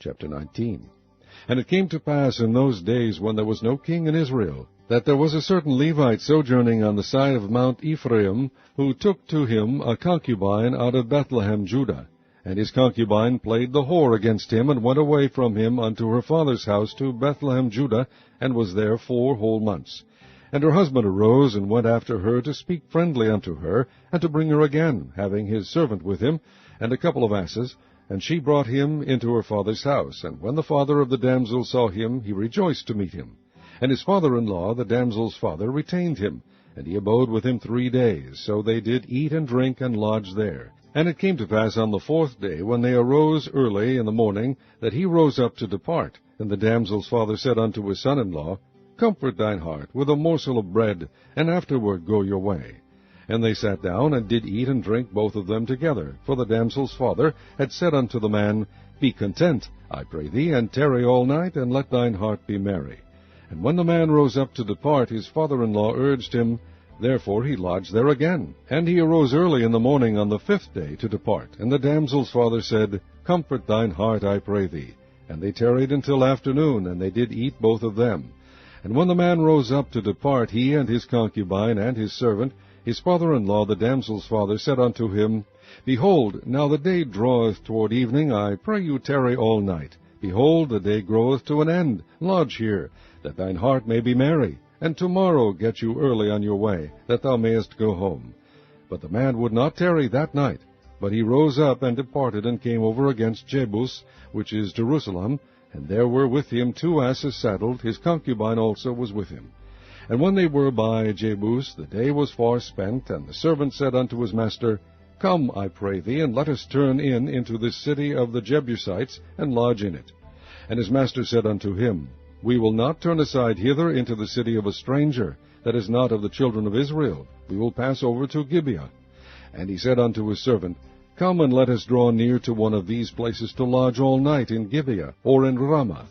Chapter 19. And it came to pass in those days, when there was no king in Israel, that there was a certain Levite sojourning on the side of Mount Ephraim, who took to him a concubine out of Bethlehem, Judah. And his concubine played the whore against him, and went away from him unto her father's house to Bethlehem, Judah, and was there 4 whole months. And her husband arose, and went after her to speak friendly unto her, and to bring her again, having his servant with him, and a couple of asses. And she brought him into her father's house. And when the father of the damsel saw him, he rejoiced to meet him. And his father-in-law, the damsel's father, retained him, and he abode with him 3 days. So they did eat and drink, and lodge there. And it came to pass on the 4th day, when they arose early in the morning, that he rose up to depart. And the damsel's father said unto his son-in-law, Comfort thine heart with a morsel of bread, and afterward go your way. And they sat down, and did eat and drink both of them together. For the damsel's father had said unto the man, Be content, I pray thee, and tarry all night, and let thine heart be merry. And when the man rose up to depart, his father-in-law urged him. Therefore he lodged there again. And he arose early in the morning on the 5th day to depart. And the damsel's father said, Comfort thine heart, I pray thee. And they tarried until afternoon, and they did eat both of them. And when the man rose up to depart, he and his concubine and his servant, his father-in-law, the damsel's father, said unto him, Behold, now the day draweth toward evening, I pray you tarry all night. Behold, the day groweth to an end. Lodge here, that thine heart may be merry. And tomorrow get you early on your way, that thou mayest go home. But the man would not tarry that night, but he rose up and departed, and came over against Jebus, which is Jerusalem, and there were with him 2 asses saddled, his concubine also was with him. And when they were by Jebus, the day was far spent, and the servant said unto his master, Come, I pray thee, and let us turn in into this city of the Jebusites, and lodge in it. And his master said unto him, We will not turn aside hither into the city of a stranger, that is not of the children of Israel. We will pass over to Gibeah. And he said unto his servant, Come, and let us draw near to one of these places to lodge all night in Gibeah, or in Ramah.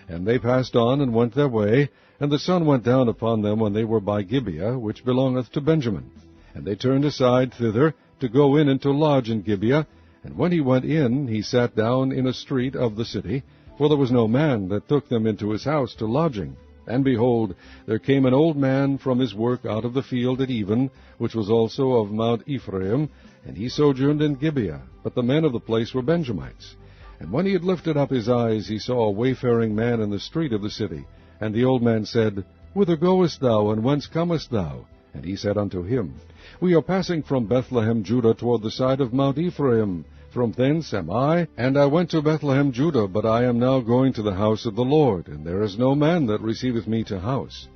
And they passed on, and went their way, and the sun went down upon them when they were by Gibeah, which belongeth to Benjamin. And they turned aside thither, to go in and to lodge in Gibeah. And when he went in, he sat down in a street of the city, for there was no man that took them into his house to lodging. And behold, there came an old man from his work out of the field at even, which was also of Mount Ephraim, and he sojourned in Gibeah, but the men of the place were Benjamites. And when he had lifted up his eyes, he saw a wayfaring man in the street of the city. And the old man said, Whither goest thou, and whence comest thou? And he said unto him, We are passing from Bethlehem, Judah, toward the side of Mount Ephraim. From thence am I, and I went to Bethlehem, Judah, but I am now going to the house of the Lord, and there is no man that receiveth me to house.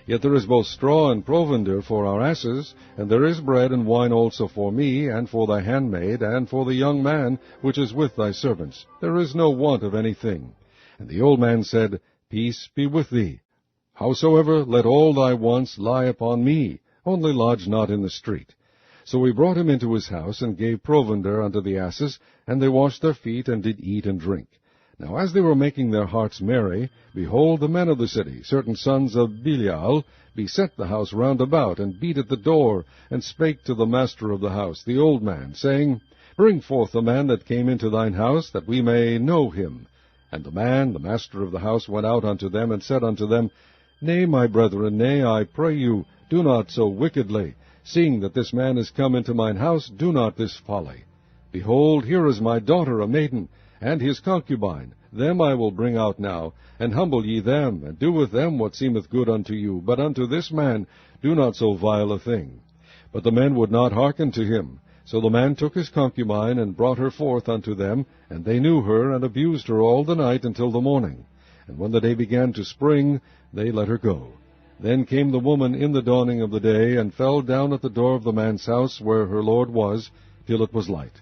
Yet there is both straw and provender for our asses, and there is bread and wine also for me, and for thy handmaid, and for the young man which is with thy servants. There is no want of anything. And the old man said, Peace be with thee. Howsoever, let all thy wants lie upon me, only lodge not in the street. So we brought him into his house, and gave provender unto the asses, and they washed their feet, and did eat and drink. Now as they were making their hearts merry, behold, the men of the city, certain sons of Belial, beset the house round about, and beat at the door, and spake to the master of the house, the old man, saying, Bring forth the man that came into thine house, that we may know him. And the man, the master of the house, went out unto them, and said unto them, Nay, my brethren, nay, I pray you, do not so wickedly. Seeing that this man is come into mine house, do not this folly. Behold, here is my daughter, a maiden, and his concubine. Them I will bring out now, and humble ye them, and do with them what seemeth good unto you. But unto this man do not so vile a thing. But the men would not hearken to him. So the man took his concubine, and brought her forth unto them, and they knew her, and abused her all the night until the morning. And when the day began to spring, they let her go. Then came the woman in the dawning of the day, and fell down at the door of the man's house where her lord was, till it was light.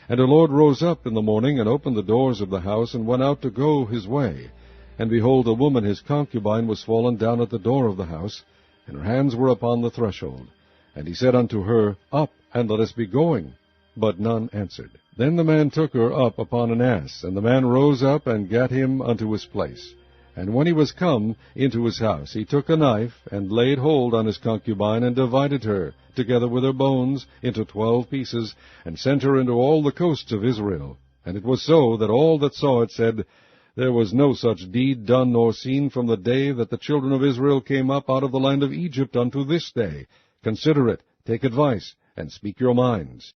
And her lord rose up in the morning, and opened the doors of the house, and went out to go his way. And behold, the woman his concubine was fallen down at the door of the house, and her hands were upon the threshold. And he said unto her, Up, and let us be going. But none answered. Then the man took her up upon an ass, and the man rose up, and gat him unto his place. And when he was come into his house, he took a knife, and laid hold on his concubine, and divided her, together with her bones, into 12 pieces, and sent her into all the coasts of Israel. And it was so that all that saw it said, There was no such deed done nor seen from the day that the children of Israel came up out of the land of Egypt unto this day. Consider it, take advice, and speak your minds.